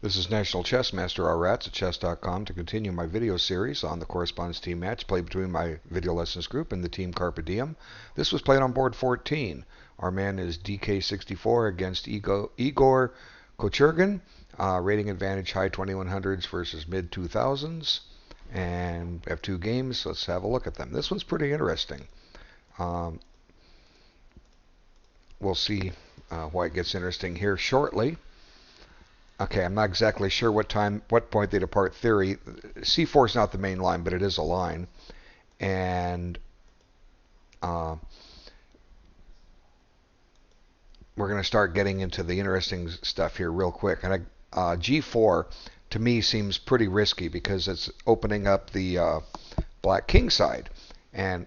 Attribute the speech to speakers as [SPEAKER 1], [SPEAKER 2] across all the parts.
[SPEAKER 1] This is National Chess Master Rats at chess.com to continue my video series on the correspondence team match played between my video lessons group and the team CARPE DIEM. This was played on board 14. Our man is DK64 against Igor Kochurgin. Rating advantage high 2100s versus mid 2000s. And we have two games. Let's have a look at them. This one's pretty interesting. We'll see why it gets interesting here shortly. Okay, I'm not exactly sure what point they depart theory. C4 is not the main line, but it is a line. And we're going to start getting into the interesting stuff here real quick. And G4, to me, seems pretty risky because it's opening up the black king side. The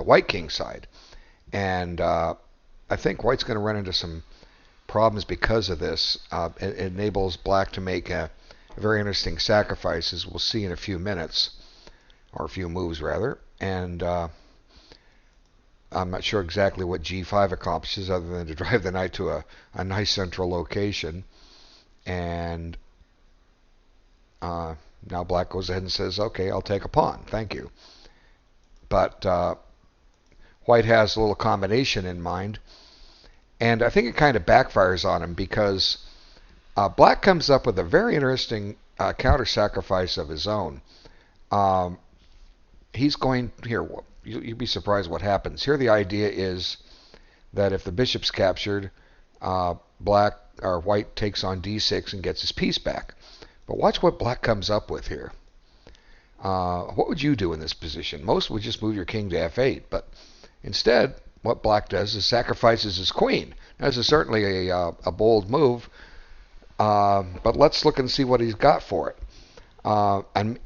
[SPEAKER 1] white king side. And I think white's going to run into some problems because of this. It enables black to make a very interesting sacrifice, as we'll see in a few minutes, or a few moves rather. And I'm not sure exactly what G5 accomplishes other than to drive the knight to a nice central location. And now black goes ahead and says, okay, I'll take a pawn, thank you. But white has a little combination in mind. And I think it kind of backfires on him because black comes up with a very interesting counter sacrifice of his own. He's going here. You'd be surprised what happens. Here the idea is that if the bishop's captured, white takes on d6 and gets his piece back. But watch what black comes up with here. What would you do in this position? Most would just move your king to f8, but instead, what black does is sacrifices his queen. Now, this is certainly a bold move, but let's look and see what he's got for it. And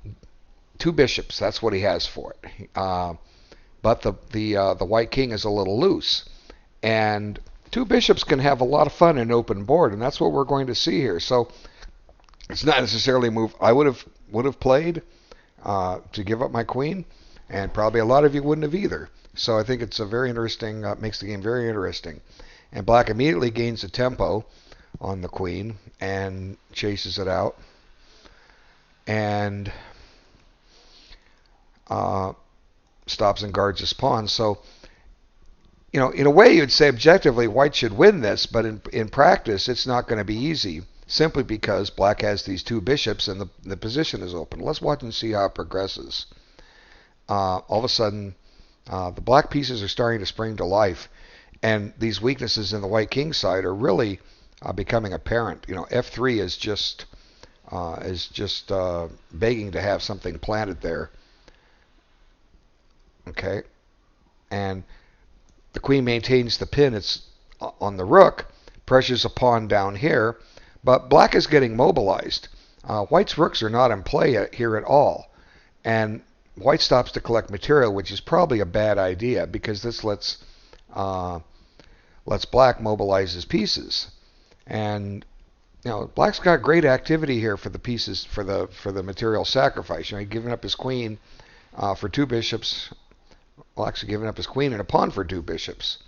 [SPEAKER 1] two bishops, that's what he has for it. But the white king is a little loose. And two bishops can have a lot of fun in open board, and that's what we're going to see here. So it's not necessarily a move I would have played to give up my queen, and probably a lot of you wouldn't have either. So I think it's a very interesting, makes the game very interesting. And black immediately gains a tempo on the queen and chases it out. And stops and guards his pawn. So, in a way you'd say objectively white should win this, but in practice it's not going to be easy, simply because black has these two bishops and the position is open. Let's watch and see how it progresses. All of a sudden, the black pieces are starting to spring to life, and these weaknesses in the white king side are really becoming apparent. F3 is just begging to have something planted there. Okay, and the queen maintains the pin. It's on the rook, pressures a pawn down here, but black is getting mobilized. White's rooks are not in play here at all, and white stops to collect material, which is probably a bad idea because this lets black mobilize his pieces. And black's got great activity here for the pieces for the material sacrifice. He's giving up his queen for two bishops. Black's giving up his queen and a pawn for two bishops.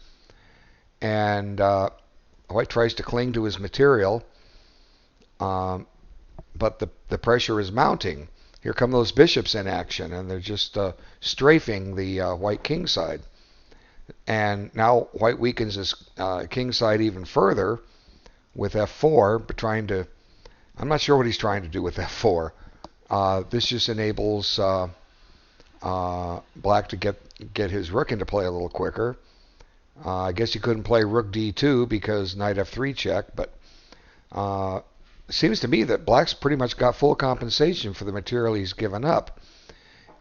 [SPEAKER 1] And white tries to cling to his material, but the pressure is mounting. Here come those bishops in action, and they're just strafing the white king side. And now white weakens his king side even further with f4, but I'm not sure what he's trying to do with f4. This just enables black to get his rook into play a little quicker. I guess you couldn't play rook d2 because knight f3 check, but it seems to me that black's pretty much got full compensation for the material he's given up.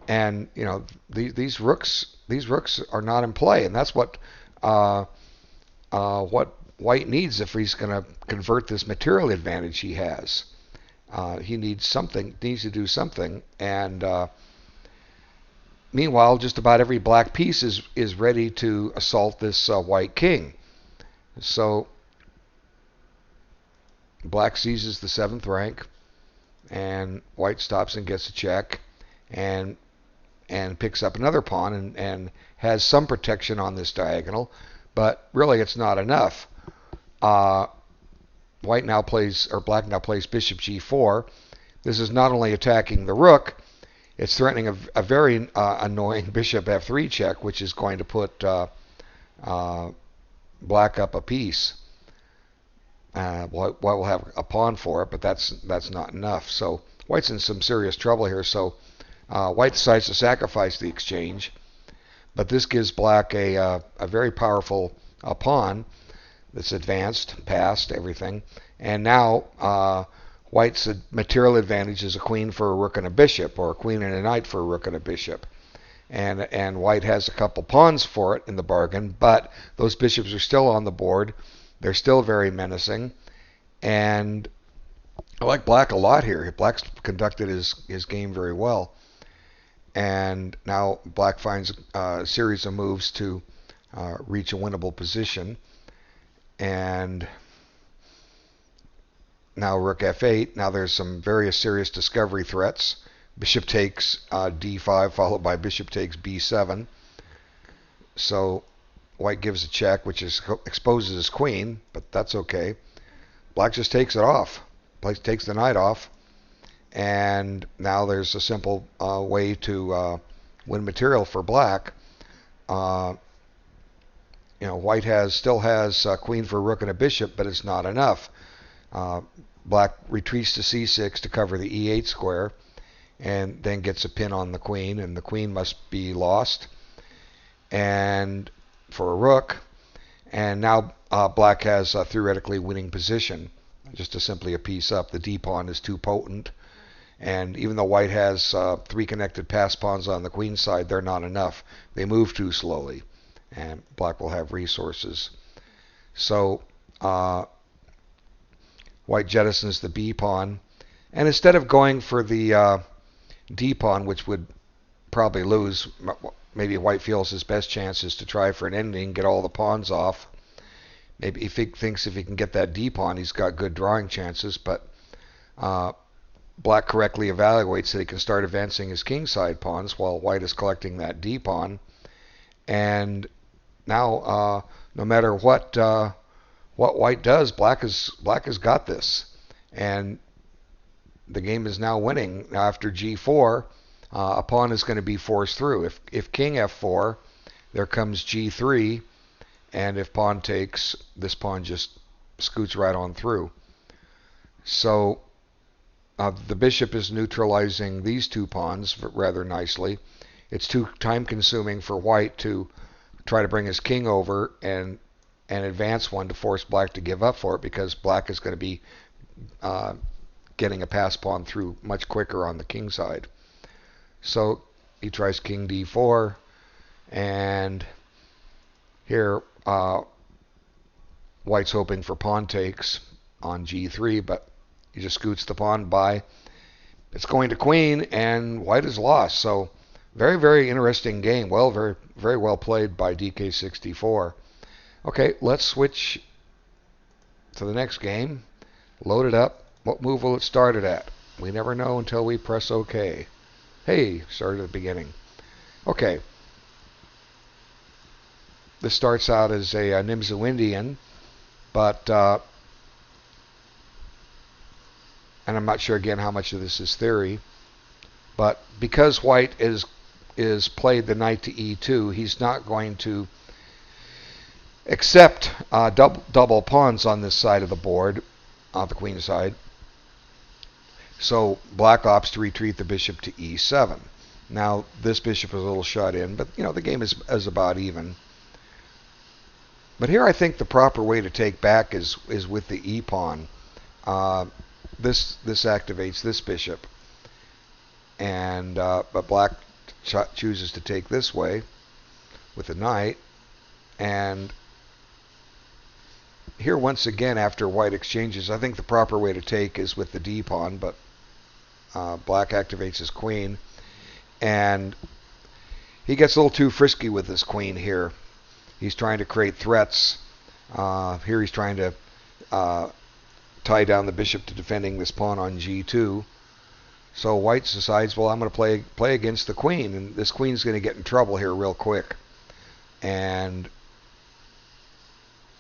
[SPEAKER 1] And these rooks are not in play, and that's what white needs if he's going to convert this material advantage he has. He needs to do something, and meanwhile, just about every black piece is ready to assault this white king. So black seizes the 7th rank, and white stops and gets a check, and picks up another pawn and has some protection on this diagonal, but really it's not enough. black now plays bishop g4. This is not only attacking the rook, it's threatening a very annoying bishop f3 check, which is going to put black up a piece. White will have a pawn for it, but that's not enough. So white's in some serious trouble here. So white decides to sacrifice the exchange, but this gives black a very powerful pawn that's advanced past everything. And now white's material advantage is a queen for a rook and a bishop, or a queen and a knight for a rook and a bishop. And white has a couple pawns for it in the bargain, but those bishops are still on the board. They're still very menacing. And I like black a lot here. Black's conducted his game very well. And now black finds a series of moves to reach a winnable position. And now rook f8. Now there's some very serious discovery threats. Bishop takes d5, followed by bishop takes b7. So white gives a check, which exposes his queen, but that's okay. Black just takes it off. Black takes the knight off. And now there's a simple way to win material for black. White still has queen for a rook and a bishop, but it's not enough. Black retreats to c6 to cover the e8 square, and then gets a pin on the queen, and the queen must be lost. And for a rook, and now black has a theoretically winning position, just to simply a piece up. The d pawn is too potent, and even though white has 3 connected pass pawns on the queen side, they're not enough. They move too slowly, and black will have resources. So white jettisons the b pawn, and instead of going for the d pawn, which would probably lose, maybe white feels his best chance is to try for an ending, get all the pawns off. Maybe he thinks if he can get that d pawn, he's got good drawing chances, but black correctly evaluates that he can start advancing his kingside pawns while white is collecting that d pawn. And now, no matter what white does, black has got this, and the game is now winning. Now after g4, a pawn is going to be forced through. If king f4, there comes g3, and if pawn takes, this pawn just scoots right on through. So the bishop is neutralizing these 2 pawns rather nicely. It's too time-consuming for white to try to bring his king over and advance one to force black to give up for it, because black is going to be getting a pass pawn through much quicker on the king side. So he tries king d4, and here white's hoping for pawn takes on g3, but he just scoots the pawn by. It's going to queen, and white is lost. So very, very interesting game. Well, very, very well played by DK64. Okay, let's switch to the next game. Load it up. What move will it start it at? We never know until we press OK. Hey, started at the beginning. Okay. This starts out as a Nimzo Indian, but and I'm not sure again how much of this is theory, but because white is played the knight to e2, he's not going to accept double pawns on this side of the board, on the queen side. So black opts to retreat the bishop to e7. Now this bishop is a little shut in, but the game is about even. But here I think the proper way to take back is with the e pawn. This activates this bishop, and but black chooses to take this way with the knight. And here once again, after white exchanges, I think the proper way to take is with the d pawn, but black activates his queen, and he gets a little too frisky with his queen here. He's trying to create threats. Here he's trying to tie down the bishop to defending this pawn on g2. So white decides, well, I'm going to play against the queen, and this queen's going to get in trouble here real quick. And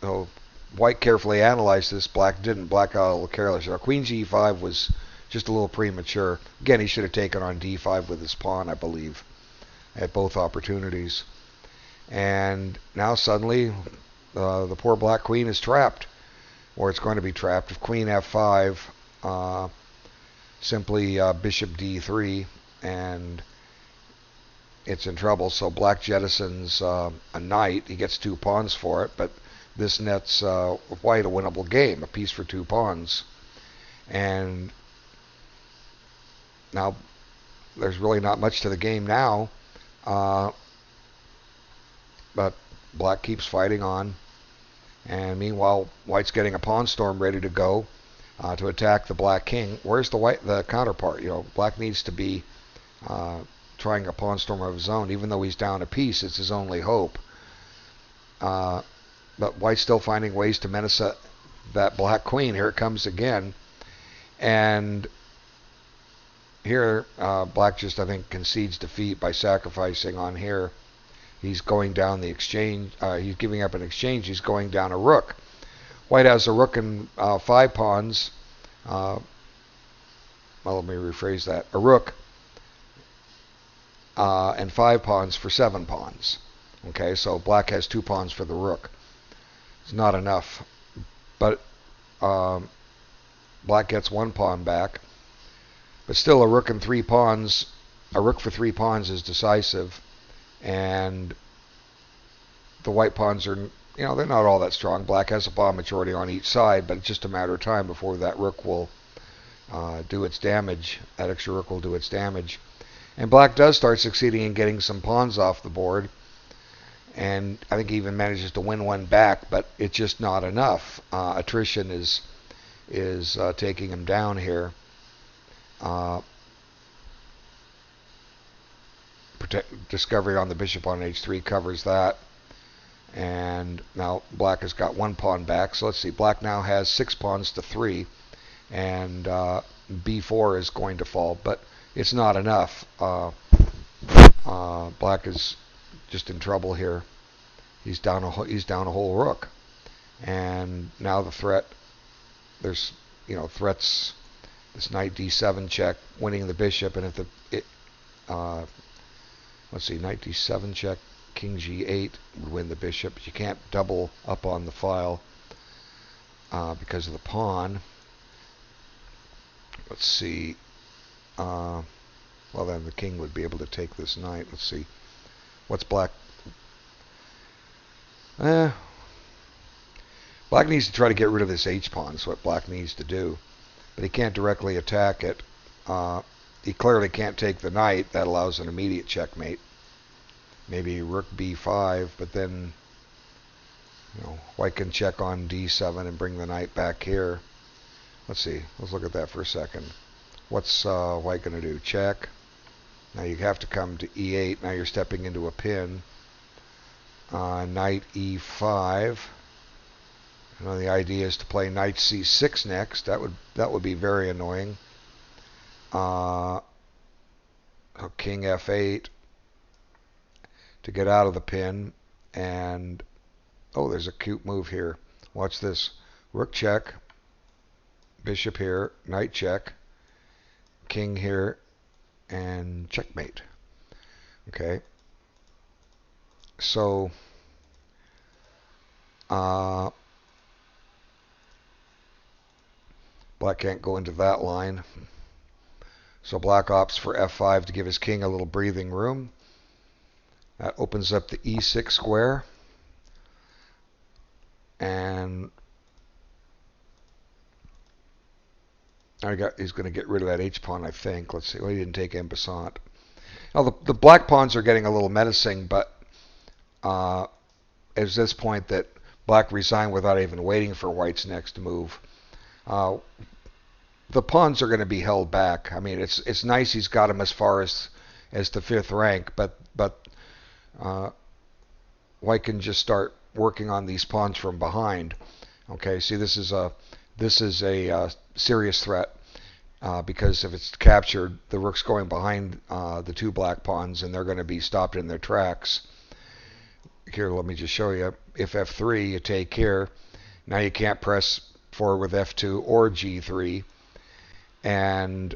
[SPEAKER 1] so White carefully analyzed this. Black didn't. Black got a little careless. Now, Queen G5 was just a little premature. Again, he should have taken on D5 with his pawn, I believe, at both opportunities. And now suddenly, the poor black queen is trapped, or it's going to be trapped. If Queen F5, simply Bishop D3, and it's in trouble. So black jettisons a knight. He gets 2 pawns for it, but this nets white a winnable game, a piece for 2 pawns. And now there's really not much to the game now, but black keeps fighting on. And meanwhile, white's getting a pawn storm ready to go to attack the black king. Where's the counterpart? Black needs to be trying a pawn storm of his own. Even though he's down a piece, it's his only hope. But white's still finding ways to menace that black queen. Here it comes again. And here, black just, I think, concedes defeat by sacrificing on here. He's going down the exchange. He's giving up an exchange. He's going down a rook. White has a rook and 5 pawns. Well, let me rephrase that. A rook and 5 pawns for 7 pawns. Okay, so black has 2 pawns for the rook. It's not enough. But black gets 1 pawn back. But still, a rook and 3 pawns. A rook for 3 pawns is decisive. And the white pawns are, they're not all that strong. Black has a pawn majority on each side, but it's just a matter of time before that rook will do its damage. That extra rook will do its damage. And black does start succeeding in getting some pawns off the board. And I think he even manages to win 1 back, but it's just not enough. Attrition is taking him down here. Discovery on the bishop on h3 covers that. And now black has got 1 pawn back. So let's see. Black now has 6 pawns to 3. And b4 is going to fall. But it's not enough. Black is just in trouble here. He's down a whole rook. And now the threat. There's threats. This knight d7 check, winning the bishop. And if let's see, knight d7 check, king g8 would win the bishop. But you can't double up on the file because of the pawn. Let's see. Well, then the king would be able to take this knight. Let's see. What's black? Black needs to try to get rid of this h-pawn. That's what black needs to do. But he can't directly attack it. He clearly can't take the knight. That allows an immediate checkmate. Maybe rook b5, but then white can check on d7 and bring the knight back here. Let's see. Let's look at that for a second. What's white going to do? Check. Now you have to come to e8. Now you're stepping into a pin. Knight e5. The idea is to play knight c6 next. That would be very annoying. King f8 to get out of the pin. And there's a cute move here. Watch this. Rook check. Bishop here. Knight check. King here. And checkmate. Okay. So black can't go into that line. So black opts for f5 to give his king a little breathing room. That opens up the e6 square. And he's going to get rid of that h-pawn, I think. Let's see. Well, he didn't take en passant. Now, the black pawns are getting a little menacing, but at this point that black resigned without even waiting for white's next move. The pawns are going to be held back. I mean, it's nice he's got him as far as the 5th rank, but white can just start working on these pawns from behind. Okay, see, this is a serious threat because if it's captured, the rook's going behind the 2 black pawns, and they're going to be stopped in their tracks. Here, let me just show you. If f3, you take here. Now you can't press forward with F2 or G3. And,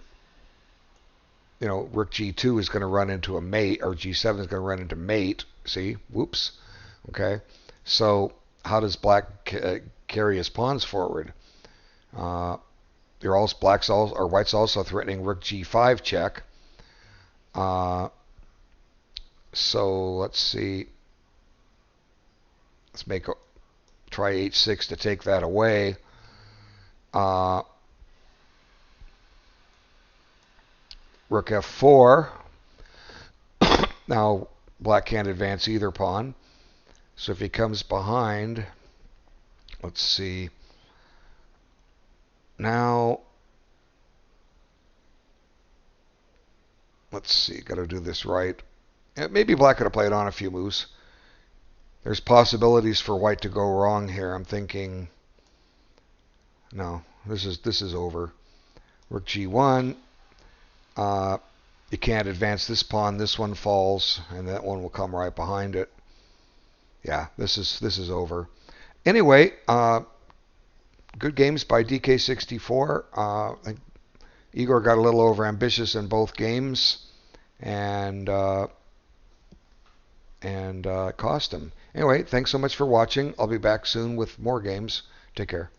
[SPEAKER 1] you know, Rook G2 is going to run into a mate, or G7 is going to run into mate. See? Whoops. Okay. So how does black carry his pawns forward? White's also threatening Rook G5 check. So let's see. Let's try H6 to take that away. Rook F4. Now black can't advance either pawn. So if he comes behind, let's see. Now, let's see. Got to do this right. Maybe black could have played on a few moves. There's possibilities for white to go wrong here. I'm thinking, no, this is over. Rook G1. You can't advance this pawn. This one falls, and that one will come right behind it. Yeah, this is over. Anyway, good games by DK64. I think Igor got a little overambitious in both games, and it cost him. Anyway, thanks so much for watching. I'll be back soon with more games. Take care.